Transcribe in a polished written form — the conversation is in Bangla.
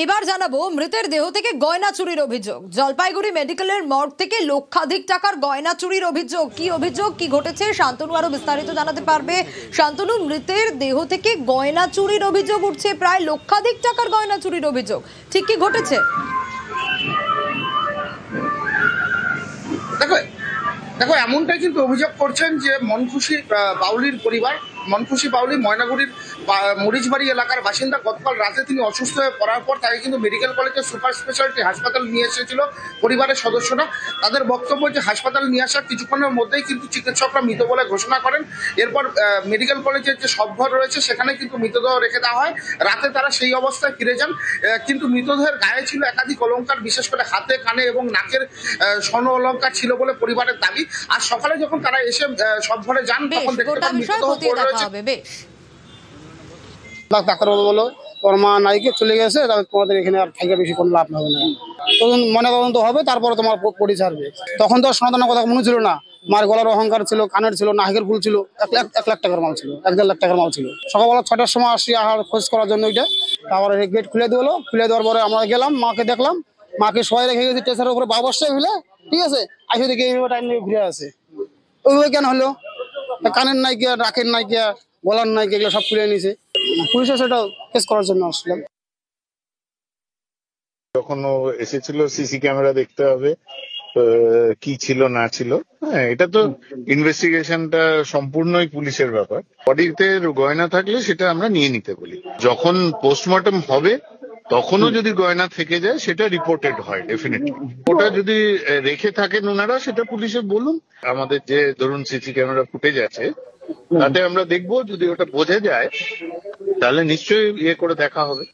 এবার জানাবো মৃতের দেহ থেকে গয়না চুরির অভিযোগ। জলপাইগুড়ি মেডিকেলের মর্গ থেকে লক্ষাধিক টাকার গয়না চুরির অভিযোগ। কি ঘটেছে শান্তনু আরো বিস্তারিত জানাতে পারবে। শান্তনু, মৃতের দেহ থেকে গয়না চুরির অভিযোগ উঠছে, প্রায় লক্ষাধিক টাকার গয়না চুরির অভিযোগ, ঠিক কি ঘটেছে? দেখো এমনটাই কিন্তু অভিযোগ করছেন যে মনখুশি বাউলির পরিবার। মনখুশি বাউলি ময়নাগুড়ির মরিচবাড়ি এলাকার বাসিন্দা। গতকাল রাতে তিনি অসুস্থ হয়ে পড়ার পর তাকে কিন্তু মেডিকেল কলেজের সুপার স্পেশালিটি হাসপাতাল নিয়ে এসেছিল পরিবারের সদস্যরা। তাদের বক্তব্য যে হাসপাতালে নিয়ে আসার কিছুক্ষণের মধ্যেই কিন্তু চিকিৎসকরা মৃত বলে ঘোষণা করেন। এরপর মেডিকেল কলেজের যে সবঘর রয়েছে সেখানে কিন্তু মৃতদেহ রেখে দেওয়া হয়। রাতে তারা সেই অবস্থায় ফিরে যান, কিন্তু মৃতদেহের গায়ে ছিল একাধিক অলঙ্কার, বিশেষ করে হাতে, কানে এবং নাকের স্বর্ণ অলঙ্কার ছিল বলে পরিবারের দাবি। আর সকালে যখন তারা এসে সব ঘরে যান তখন দেখতে পান মৃতদেহ পড়ে রয়েছে। ডাক্তারবাবু বলো তোর মা নাইকে চলে গেছে, তোমাদের এখানে আর থেকে বেশি কোনো লাভ হবে না, তখন মনে তদন্ত হবে, তারপরে তোমার পরি ছাড়বে। তখন তো সনাতনের কথা মনে ছিল না। মার গলার অহংকার ছিল, কানের ছিল, নাকের ফুল ছিল, 1 লাখ টাকার মাল ছিল, 1.5 লাখ টাকার মাল ছিল। সকালবেলা 6টার সময় আসি আহার খোঁজ করার জন্য ওইটা। তারপরে গেট খুলে দিল, খুলে দেওয়ার পরে আমরা গেলাম, মাকে দেখলাম, মাকে সবাই রেখে গেছি টেসারের উপরে বাবস্তায় ফেলে, ঠিক আছে। আসে দেখে টাইম নিয়ে ঘুরে আসে। ওইভাবে কেন হলো? কানের নাইকিয়া, নাকের নাইকিয়া, গলার নাইকিয়া, এগুলো সব খুলে নিয়েছে। পুলিশের সেটা কেস করার জন্য আসলাম। যখন ও এসেছিল সিসি ক্যামেরা দেখতে হবে কি ছিল না ছিল। হ্যাঁ, এটা তো ইনভেস্টিগেশনটা সম্পূর্ণই পুলিশের ব্যাপার। বডিতে গয়না থাকলে সেটা আমরা নিয়ে নিতে বলি। যখন পোস্টমর্টম হবে তখনও যদি গয়না থেকে যায় সেটা রিপোর্টেড হয় ডেফিনেটলি। ওটা যদি রেখে থাকেন ওনারা সেটা পুলিশে বলুন। আমাদের যে ধরুন সিসি ক্যামেরা ফুটেজ আছে তাতে আমরা দেখবো, যদি ওটা বোঝা যায় তাহলে নিশ্চয়ই ইয়ে করে দেখা হবে।